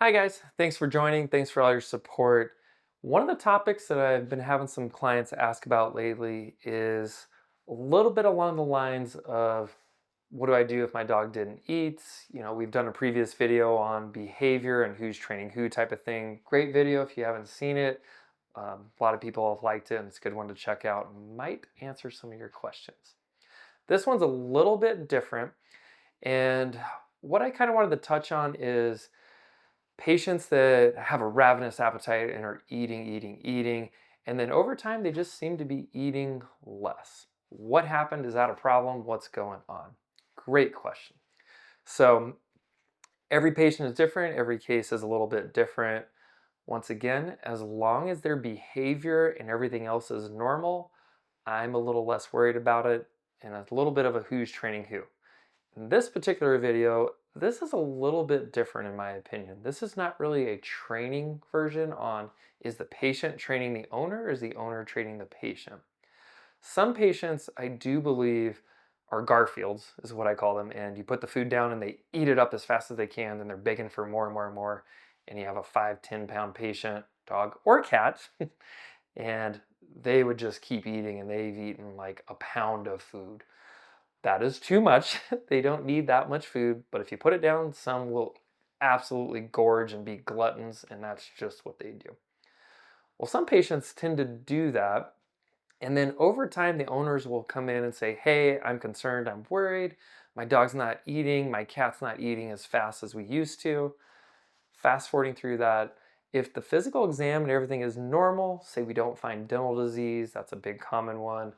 Hi guys, thanks for joining. Thanks for all your support. One of the topics that I've been having some clients ask about lately is a little bit along the lines of what do I do if my dog didn't eat? We've done a previous video on behavior and who's training who type of thing. Great video if you haven't seen it. A lot of people have liked it and it's a good one to check out. Might answer some of your questions. This one's a little bit different. And what I kind of wanted to touch on is patients that have a ravenous appetite and are eating, and then over time they just seem to be eating less. What happened? Is that a problem? What's going on? Great question. So, every patient is different, every case is a little bit different. Once again, as long as their behavior and everything else is normal, I'm a little less worried about it, and a little bit of a who's training who. In this particular video, this is a little bit different in my opinion. This is not really a training version on is the patient training the owner or is the owner training the patient. Some patients I do believe are Garfields is what I call them, and you put the food down and they eat it up as fast as they can and they're begging for more and more and more, and you have a 5-10 pound patient, dog or cat, and they would just keep eating and they've eaten like a pound of food. That is too much. They don't need that much food, but if you put it down, some will absolutely gorge and be gluttons, and that's just what they do. Well, some patients tend to do that, and then over time, the owners will come in and say, "Hey, I'm concerned, I'm worried. My dog's not eating, my cat's not eating as fast as we used to." Fast forwarding through that, if the physical exam and everything is normal, say we don't find dental disease, that's a big common one,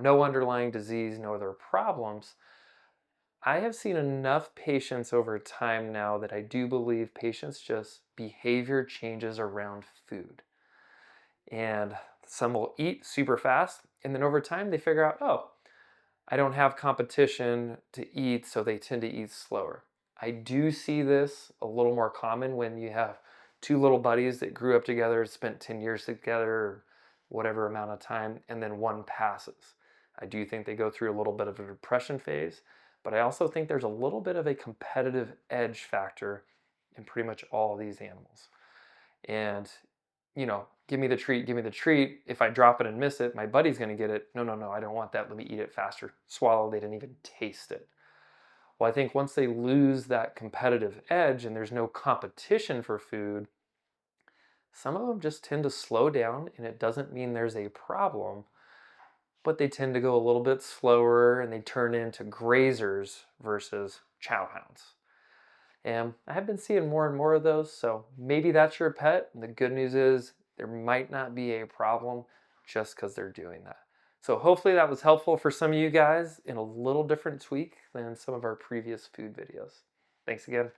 no underlying disease, no other problems, I have seen enough patients over time now that I do believe patients just behavior changes around food. And some will eat super fast, and then over time they figure out, oh, I don't have competition to eat, so they tend to eat slower. I do see this a little more common when you have two little buddies that grew up together, spent 10 years together, or whatever amount of time, and then one passes. I do think they go through a little bit of a depression phase, but I also think there's a little bit of a competitive edge factor in pretty much all of these animals. And give me the treat, give me the treat. If I drop it and miss it, my buddy's going to get it. No, no, no, I don't want that. Let me eat it faster. Swallow, they didn't even taste it. Well, I think once they lose that competitive edge and there's no competition for food, some of them just tend to slow down, and it doesn't mean there's a problem, but they tend to go a little bit slower and they turn into grazers versus chow hounds. And I have been seeing more and more of those, so maybe that's your pet. And the good news is there might not be a problem just because they're doing that. So hopefully that was helpful for some of you guys in a little different tweak than some of our previous food videos. Thanks again.